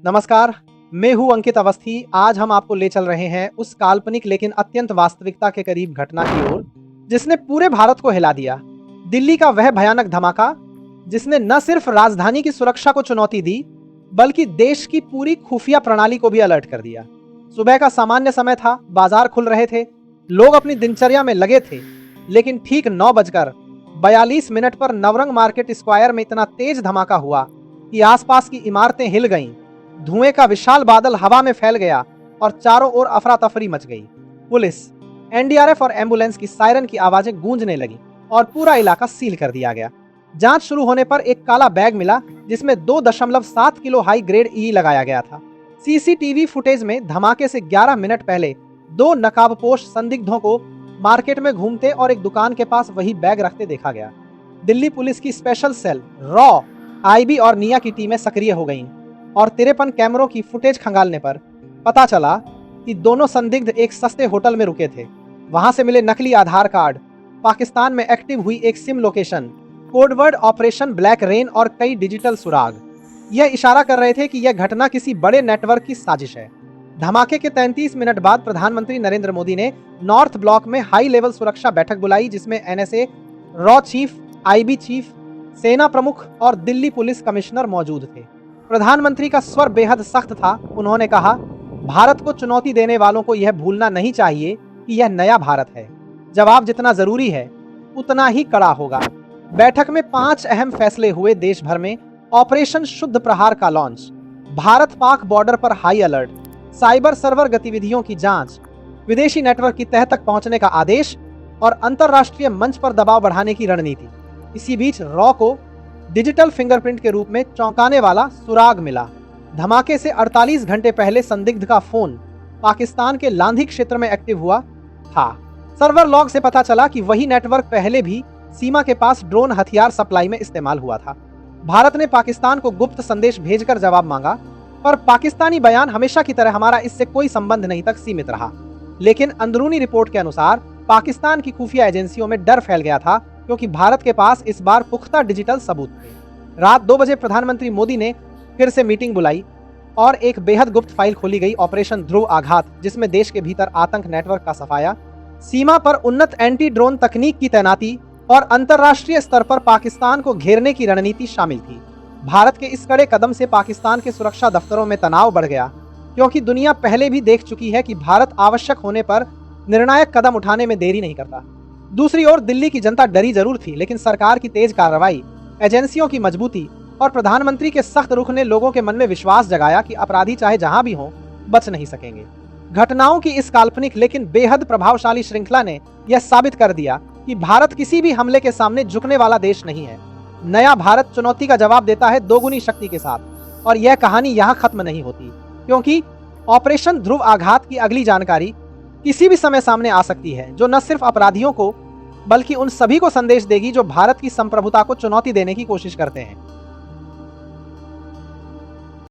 नमस्कार, मैं हूं अंकित अवस्थी। आज हम आपको ले चल रहे हैं उस काल्पनिक लेकिन अत्यंत वास्तविकता के करीब घटना की ओर जिसने पूरे भारत को हिला दिया। दिल्ली का वह भयानक धमाका जिसने न सिर्फ राजधानी की सुरक्षा को चुनौती दी बल्कि देश की पूरी खुफिया प्रणाली को भी अलर्ट कर दिया। सुबह का सामान्य समय था, बाजार खुल रहे थे, लोग अपनी दिनचर्या में लगे थे, लेकिन ठीक 9:42 पर नवरंग मार्केट स्क्वायर में इतना तेज धमाका हुआ कि आसपास की इमारतें हिल गईं। धुएं का विशाल बादल हवा में फैल गया और चारों ओर अफरा तफरी मच गई। पुलिस, एनडीआरएफ और एम्बुलेंस की सायरन की आवाजें गूंजने लगी और पूरा इलाका सील कर दिया गया। जांच शुरू होने पर एक काला बैग मिला जिसमें 2.7 किलो हाई ग्रेड ई लगाया गया था। सीसीटीवी फुटेज में धमाके से 11 मिनट पहले 2 नकाबपोश संदिग्धों को मार्केट में घूमते और एक दुकान के पास वही बैग रखते देखा गया। दिल्ली पुलिस की स्पेशल सेल, रॉ, आईबी और निया की टीमें सक्रिय हो गईं और 53 कैमरों की फुटेज खंगालने पर पता चला कि दोनों संदिग्ध एक सस्ते होटल में रुके थे। वहां से मिले नकली आधार कार्ड, पाकिस्तान में एक्टिव हुई एक SIM location, codeword operation black rain और कई डिजिटल सुराग यह इशारा कर रहे थे कि यह घटना किसी बड़े नेटवर्क की साजिश है। धमाके के 33 मिनट बाद प्रधानमंत्री नरेंद्र मोदी ने नॉर्थ ब्लॉक में हाई लेवल सुरक्षा बैठक बुलाई जिसमें NSA, raw chief, IB chief, सेना प्रमुख और दिल्ली पुलिस कमिश्नर मौजूद थे। प्रधानमंत्री का स्वर बेहद सख्त था। उन्होंने कहा, भारत को चुनौती देने वालों को यह भूलना नहीं चाहिए कि यह नया भारत है। जवाब जितना जरूरी है उतना ही कड़ा होगा। बैठक में 5 अहम फैसले हुए। देश भर में ऑपरेशन शुद्ध प्रहार का लॉन्च, भारत पाक बॉर्डर पर हाई अलर्ट, साइबर सर्वर गतिविधियों की जांच, विदेशी नेटवर्क की तह तक पहुंचने का आदेश और अंतरराष्ट्रीय मंच पर दबाव बढ़ाने की रणनीति। इसी बीच रॉ को डिजिटल फिंगरप्रिंट के रूप में चौंकाने वाला सुराग मिला। धमाके से 48 घंटे पहले संदिग्ध का फोन पाकिस्तान के लांधी क्षेत्र में एक्टिव हुआ था। सर्वर लॉग से पता चला कि वही नेटवर्क पहले भी सीमा के पास ड्रोन हथियार सप्लाई में इस्तेमाल हुआ था। भारत ने पाकिस्तान को गुप्त संदेश भेजकर जवाब मांगा, पर पाकिस्तानी बयान हमेशा की तरह हमारा इससे कोई संबंध नहीं तक सीमित रहा। लेकिन अंदरूनी रिपोर्ट के अनुसार पाकिस्तान की खुफिया एजेंसियों में डर फैल गया था क्योंकि भारत के पास इस बार पुख्ता डिजिटल सबूत थे। रात 2 बजे प्रधानमंत्री मोदी ने फिर से मीटिंग बुलाई और एक बेहद गुप्त फाइल खोली गई, ऑपरेशन ध्रुव आघात, जिसमें देश के भीतर आतंक नेटवर्क का सफाया, सीमा पर उन्नत एंटी ड्रोन तकनीक की तैनाती और अंतरराष्ट्रीय स्तर पर पाकिस्तान को घेरने की रणनीति शामिल थी। भारत के इस कड़े कदम से पाकिस्तान के सुरक्षा दफ्तरों में तनाव बढ़ गया क्योंकि दुनिया पहले भी देख चुकी है कि भारत आवश्यक होने पर निर्णायक कदम उठाने में देरी नहीं करता। दूसरी ओर दिल्ली की जनता डरी जरूर थी, लेकिन सरकार की तेज कार्रवाई, एजेंसियों की मजबूती और प्रधानमंत्री के सख्त रुख ने लोगों के मन में विश्वास जगाया कि अपराधी चाहे जहां भी हों बच नहीं सकेंगे। घटनाओं की इस काल्पनिक लेकिन बेहद प्रभावशाली श्रृंखला ने यह साबित कर दिया कि भारत किसी भी हमले के सामने झुकने वाला देश नहीं है। नया भारत चुनौती का जवाब देता है दोगुनी शक्ति के साथ। और यह कहानी यहाँ खत्म नहीं होती, क्योंकि ऑपरेशन ध्रुव आघात की अगली जानकारी किसी भी समय सामने आ सकती है, जो न सिर्फ अपराधियों को बल्कि उन सभी को संदेश देगी जो भारत की संप्रभुता को चुनौती देने की कोशिश करते हैं।